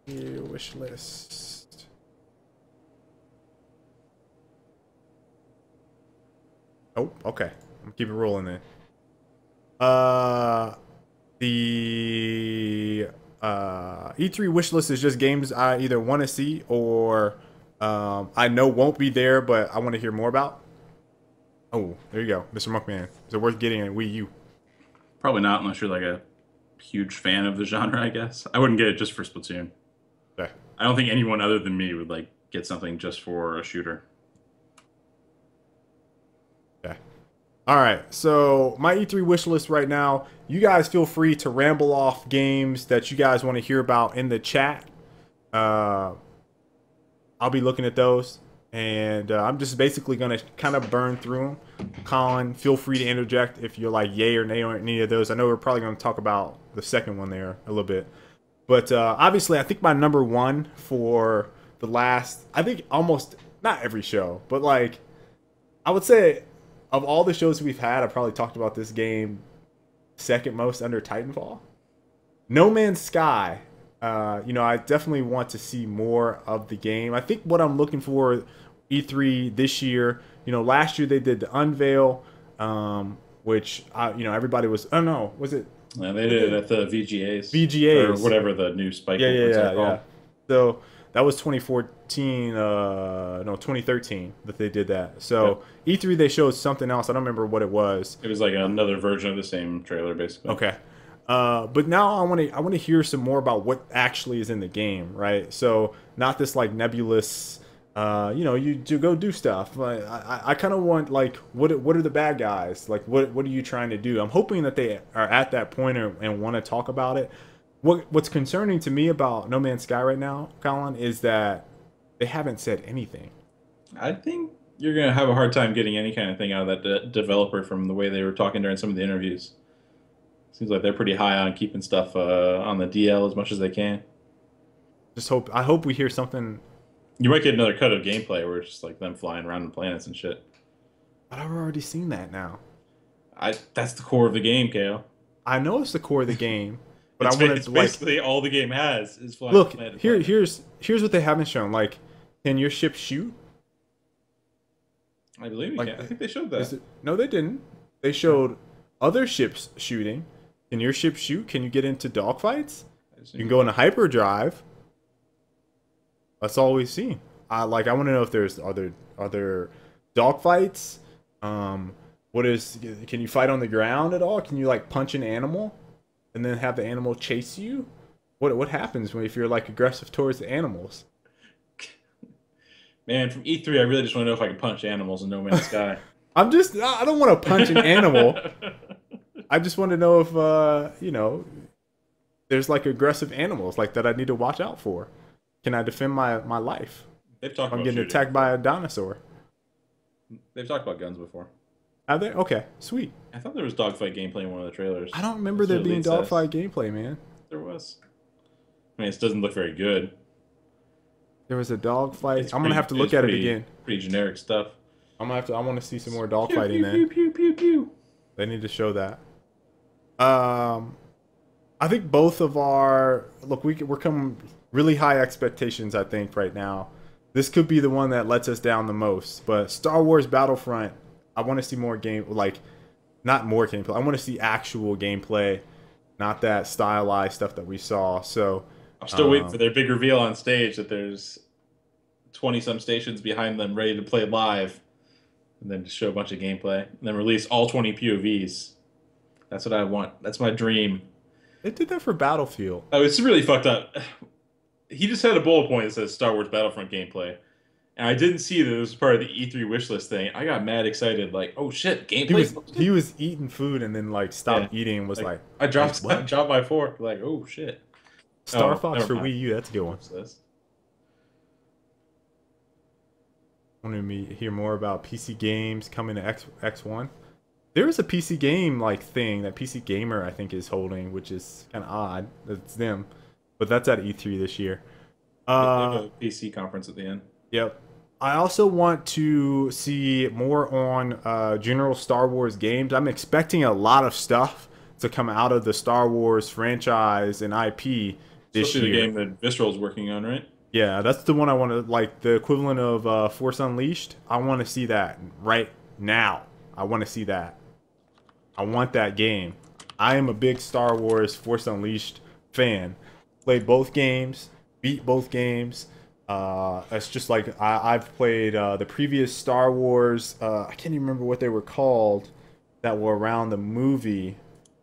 Wish list. Oh, okay. I'm gonna keep it rolling then. The E3 wish list is just games I either want to see or I know won't be there, but I want to hear more about. Oh, there you go, Mr. Monkman. Is it worth getting a Wii U? Probably not unless you're like a huge fan of the genre, I guess. I wouldn't get it just for Splatoon. Okay. I don't think anyone other than me would like get something just for a shooter. Okay. All right. So my E3 wish list right now. You guys feel free to ramble off games that you guys want to hear about in the chat. I'll be looking at those, and I'm just basically gonna kind of burn through them. Colin, feel free to interject if you're like yay or nay on any of those. I know we're probably gonna talk about the second one there a little bit, but obviously, I think my number one for the last, I think almost not every show, but like I would say of all the shows we've had, I probably talked about this game second most under Titanfall. No Man's Sky. I definitely want to see more of the game. I think what I'm looking for E3 this year, last year they did the unveil, which everybody was. Oh no, was it? Yeah, they did it at the VGAs. VGAs Or whatever the new Spike Yeah, yeah, awards are yeah, called. yeah. So that was 2014, no, 2013 that they did that. So E3 they showed something else. I don't remember what it was. It was like another version of the same trailer, basically. Okay. But now I want to hear some more about what actually is in the game, right? So not this like nebulous, you do go do stuff. I kind of want like what are the bad guys? Like what are you trying to do? I'm hoping that they are at that point and want to talk about it. What's concerning to me about No Man's Sky right now, Colin, is that they haven't said anything. I think you're gonna have a hard time getting any kind of thing out of that developer from the way they were talking during some of the interviews. Seems like they're pretty high on keeping stuff on the DL as much as they can. I hope we hear something. You might get another cut of gameplay where it's just like them flying around the planets and shit. But I've already seen that now. That's the core of the game, KO. I know it's the core of the game, but It's basically all the game has is flying look planet to here. planet. Here's what they haven't shown. Like, can your ship shoot? I believe you Like, can. I think they showed that. No, they didn't. They showed other ships shooting. Can your ship shoot? Can you get into dogfights? You can go into hyperdrive. That's all we've seen. I want to know if there's other dogfights. Can you fight on the ground at all? Can you like punch an animal and then have the animal chase you? What happens if you're like aggressive towards the animals? Man, from E3, I really just want to know if I can punch animals in No Man's Sky. I don't want to punch an animal. I just want to know if there's like aggressive animals like that I need to watch out for. Can I defend my life? They've talked I'm about getting shooting attacked before. by a dinosaur. They've talked about guns before. Have they? Okay, sweet. I thought there was dogfight gameplay in one of the trailers. I don't remember That's there what it being says. dogfight gameplay, man. There was. I mean, it doesn't look very good. There was a dogfight. It's I'm gonna have to look it's at it pretty- again. Pretty generic stuff. I want to see some more Pew, dogfighting pew, then. pew, pew, pew, pew. They need to show that. I think both of we're coming really high expectations. I think right now, this could be the one that lets us down the most. But Star Wars Battlefront, I want to see more not more gameplay. I want to see actual gameplay, not that stylized stuff that we saw. So I'm still waiting for their big reveal on stage that there's 20 some stations behind them ready to play live, and then just show a bunch of gameplay, and then release all 20 POVs. That's what I want. That's my dream. they did that for Battlefield. Oh, it's really fucked up. He just had a bullet point that says Star Wars Battlefront gameplay, and I didn't see that it was part of the E3 wishlist thing. I got mad excited, like, oh shit, gameplay. He was eating food and then like stopped eating and was like I dropped what? I dropped my fork, like, oh shit. Star Oh, Fox never for mind. Wii U. That's a good one. What's this? Wanted me to hear more about PC games coming to X1. There is a PC game like thing that PC Gamer I think is holding, which is kind of odd. That's them, but that's at E3 this year. They have a PC conference at the end. Yep. I also want to see more on general Star Wars games. I'm expecting a lot of stuff to come out of the Star Wars franchise and IP this Especially the year. game that Visceral's working on, right? Yeah, that's the one I want to, like, the equivalent of Force Unleashed. I want to see that right now. I want to see that. I want that game. I am a big Star Wars Force Unleashed fan. Played both games, beat both games. It's just like I've played the previous Star Wars. I can't even remember what they were called that were around the movie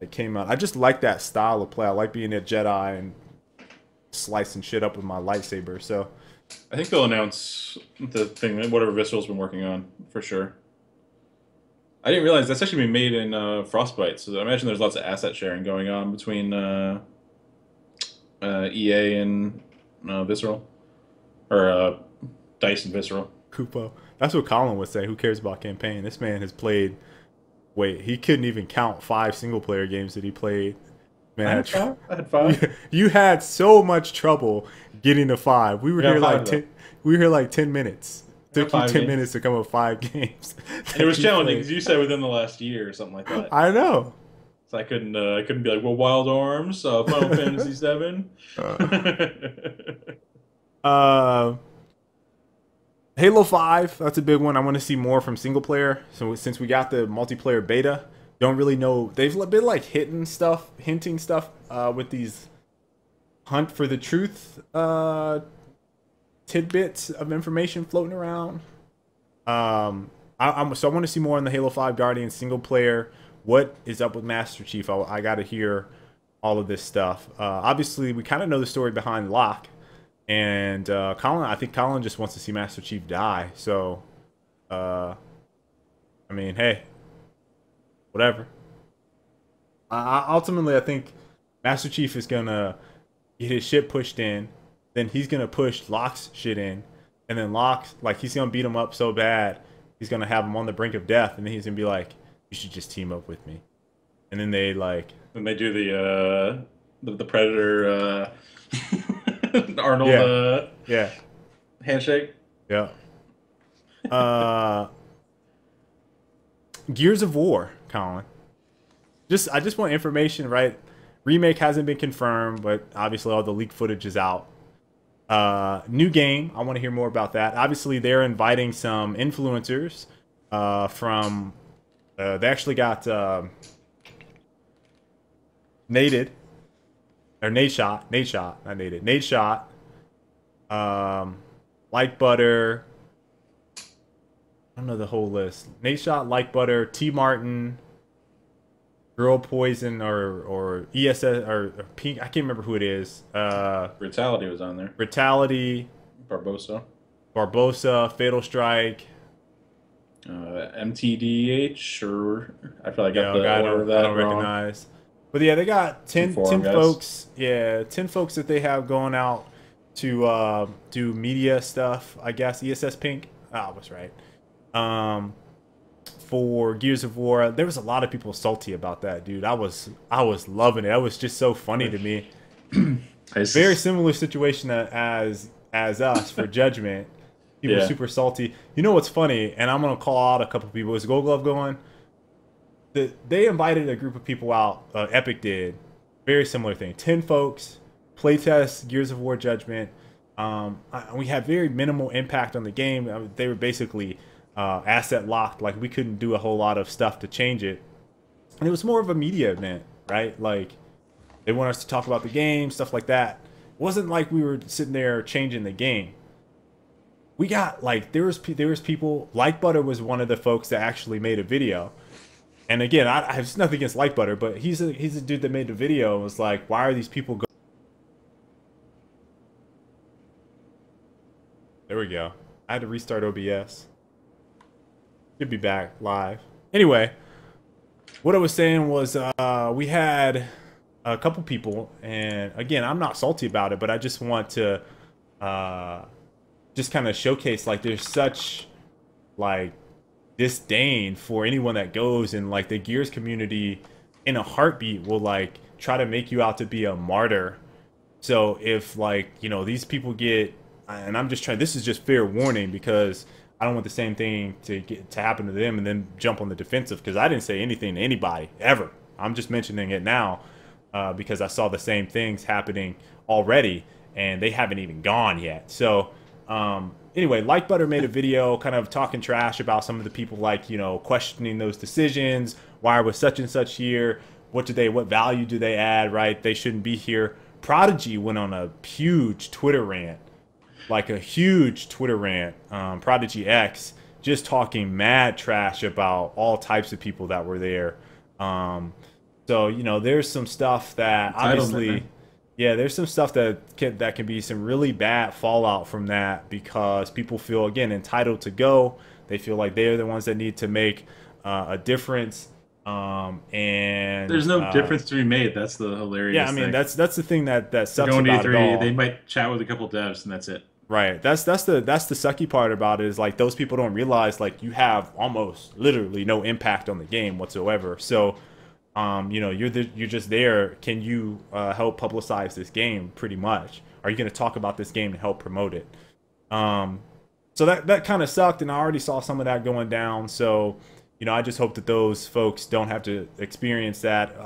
that came out. I just like that style of play. I like being a Jedi and slicing shit up with my lightsaber. So I think they'll announce the thing, whatever Visceral's been working on, for sure. I didn't realize that's actually been made in Frostbite, so I imagine there's lots of asset sharing going on between EA and Visceral. Or Dice and Visceral. Kupo. That's what Colin would say. Who cares about campaign? This man has played. Wait, he couldn't even count 5 single player games that he played. Man, I had 5. You had so much trouble getting to 5. We were here like 10. We were here like 10 minutes. Took you 10 minutes to come up with 5 games. And it was challenging because you said within the last year or something like that. I know. So I couldn't be like, well, Wild Arms, Final Fantasy 7. Halo 5, that's a big one. I want to see more from single player. So since we got the multiplayer beta, don't really know. They've been like hinting stuff with these hunt for the truth tidbits of information floating around. So I want to see more on the Halo 5 Guardian single player. What is up with Master Chief? I got to hear all of this stuff. Obviously, we kind of know the story behind Locke. And I think Colin just wants to see Master Chief die. So, I mean, hey, whatever. Ultimately, I think Master Chief is going to get his shit pushed in. Then he's going to push Locke's shit in. And then Locke, like, he's going to beat him up so bad, he's going to have him on the brink of death. And then he's going to be like, you should just team up with me. And then they, like... Then they do the Predator... Arnold yeah handshake. Yeah. Gears of War, Colin. I just want information, right? Remake hasn't been confirmed, but obviously all the leaked footage is out. New game, I want to hear more about that. Obviously they're inviting some influencers from they actually got Nadeshot, Like Butter. I don't know the whole list. Nadeshot, Like Butter, T Martin, Girl Poison, or ESS or Pink. I can't remember who it is. Brutality was on there. Brutality. Barbosa, Fatal Strike. MTDH, or I feel like I got the order of that I don't recognize. But yeah, they got 10 folks. Yeah, 10 folks that they have going out to do media stuff, I guess. ESS Pink. I was right. For Gears of War, there was a lot of people salty about that, dude. I was loving it. That was just so funny to me. Very similar situation as us for Judgment. People super salty. You know what's funny? And I'm gonna call out a couple people. Is Gold Glove going? They invited a group of people out. Epic did. Very similar thing. 10 folks, playtest Gears of War Judgment. We had very minimal impact on the game. They were basically asset locked. Like, we couldn't do a whole lot of stuff to change it. And it was more of a media event, right? Like, they want us to talk about the game, stuff like that. It wasn't like we were sitting there changing the game. We got, like, there was people. Like Butter was one of the folks that actually made a video. And again, I have nothing against Like Butter, but he's a dude that made the video and was like, why are these people going? There we go. I had to restart OBS. Should be back live. Anyway, what I was saying was we had a couple people, and again, I'm not salty about it, but I just want to just kind of showcase, like, there's such, like, disdain for anyone that goes, and like the Gears community in a heartbeat will like try to make you out to be a martyr. So if, like, you know, these people get, and I'm just trying, this is just fair warning because I don't want the same thing to happen to them and then jump on the defensive, because I didn't say anything to anybody ever. I'm just mentioning it now because I saw the same things happening already, and they haven't even gone yet. So anyway, Like Butter made a video kind of talking trash about some of the people, like, you know, questioning those decisions. Why was such and such here? What value do they add? Right? They shouldn't be here. Prodigy went on a huge Twitter rant, like a huge Twitter rant. Prodigy X, just talking mad trash about all types of people that were there. So, you know, there's some stuff that obviously, yeah, there's some stuff that can be some really bad fallout from that, because people feel, again, entitled to go. They feel like they're the ones that need to make a difference. And there's no difference to be made. That's the hilarious yeah, I mean, thing. that's the thing that sucks Going to about it E3, all. they might chat with a couple devs, and that's it. Right. That's the sucky part about it, is like those people don't realize, like, you have almost literally no impact on the game whatsoever. So, you know, you're just there. Can you help publicize this game? Pretty much. Are you going to talk about this game and help promote it? So that kind of sucked, and I already saw some of that going down. So, you know, I just hope that those folks don't have to experience that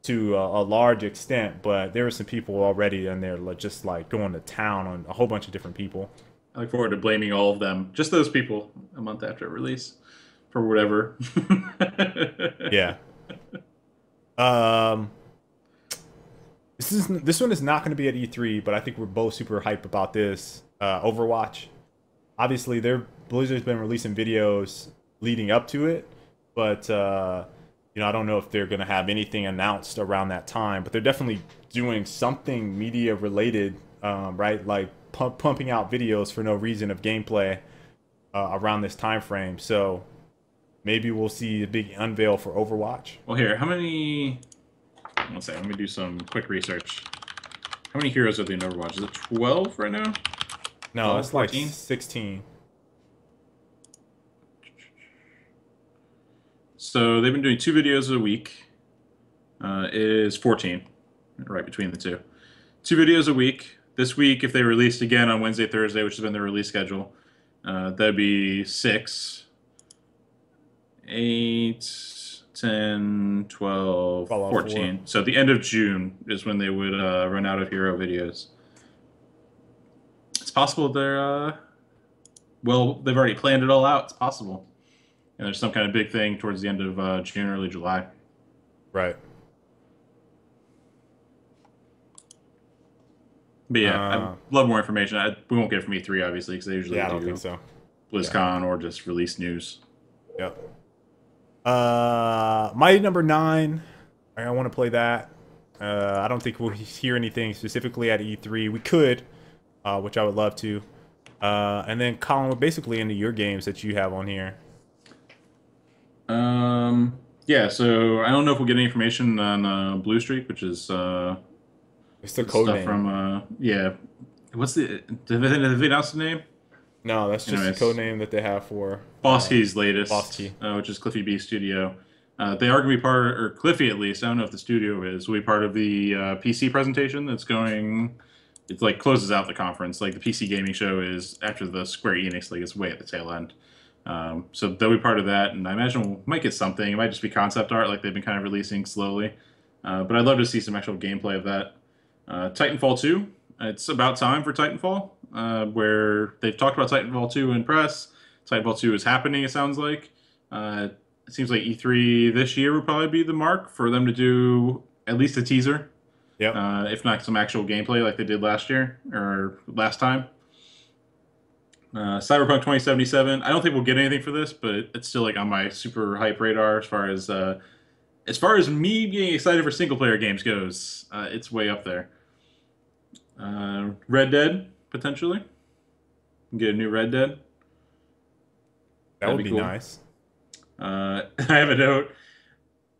to a large extent. But there were some people already in there just like going to town on a whole bunch of different people. I look forward to blaming all of them, just those people, a month after release, for whatever. Yeah. This one is not going to be at E3, but I think we're both super hyped about this. Overwatch. Obviously, Blizzard's been releasing videos leading up to it, but you know, I don't know if they're going to have anything announced around that time, but they're definitely doing something media related, right? Like pumping out videos for no reason of gameplay around this time frame. So maybe we'll see a big unveil for Overwatch. Well, here, how many? One second, let me do some quick research. How many heroes are there in Overwatch? Is it 12 right now? No, 12, it's 14? like 16. So they've been doing 2 videos a week. It is 14, right between the two. 2 videos a week. This week, if they released again on Wednesday, Thursday, which has been their release schedule, that'd be 6, 8, 10, 12, 14. So at the end of June is when they would run out of hero videos. It's possible they're, well, they've already planned it all out. It's possible. And there's some kind of big thing towards the end of June, early July. Right. But yeah, I'd love more information. We won't get it from E3, obviously, because they usually I don't think so. BlizzCon or just release news. Yep. Mighty Number 9. I want to play that. I don't think we'll hear anything specifically at E3. We could, which I would love to. And then, Colin, we're basically into your games that you have on here. Yeah, so I don't know if we'll get any information on Blue Streak, which is it's the code stuff name. from yeah. What's did they announce the name? No, that's just the code name that they have for Bosky's latest, Bosky. Which is Cliffy B Studio. They are going to be part, or Cliffy at least, I don't know if the studio is, will be part of the PC presentation that's going. It's like closes out the conference. Like the PC gaming show is after the Square Enix, like it's way at the tail end. So they'll be part of that, and I imagine we might get something. It might just be concept art, like they've been kind of releasing slowly. But I'd love to see some actual gameplay of that. Titanfall 2. It's about time for Titanfall, where they've talked about Titanfall 2 in press. Titanfall 2 is happening, it sounds like. It seems like E3 this year would probably be the mark for them to do at least a teaser. Yep. If not some actual gameplay like they did last year, or last time. Cyberpunk 2077. I don't think we'll get anything for this, but it's still like on my super hype radar as far as me being excited for single player games goes. It's way up there. Red Dead potentially. Get a new Red Dead. That would be cool. Nice. I have a note.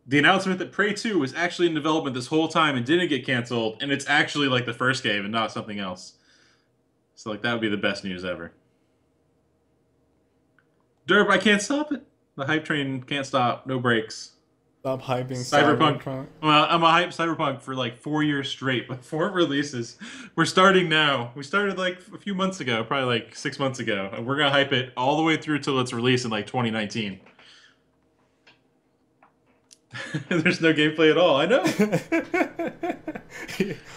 The announcement that Prey 2 was actually in development this whole time and didn't get canceled, and it's actually like the first game and not something else. So like that would be the best news ever. Derp, I can't stop it. The hype train can't stop. No brakes. Stop hyping Cyberpunk. Well, I'm a hype Cyberpunk for like 4 years straight before it releases. We're starting now. We started like a few months ago, probably like 6 months ago, and we're gonna hype it all the way through till it's released in like 2019. There's no gameplay at all. I know.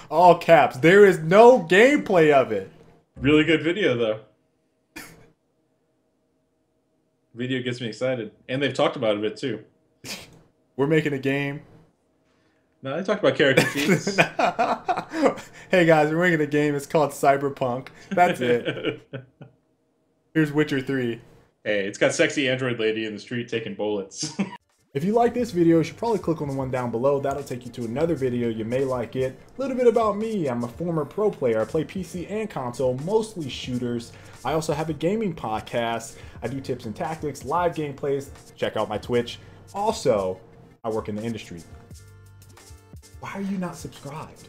All caps. There is no gameplay of it. Really good video though. Video gets me excited, and they've talked about it a bit too. We're making a game. No, they talked about character sheets. Hey guys, we're making a game. It's called Cyberpunk. That's it. Here's Witcher 3. Hey, it's got sexy android lady in the street taking bullets. If you like this video, you should probably click on the one down below. That'll take you to another video. You may like it. A little bit about me. I'm a former pro player. I play PC and console, mostly shooters. I also have a gaming podcast. I do tips and tactics, live gameplays. Check out my Twitch. Also, I work in the industry. Why are you not subscribed?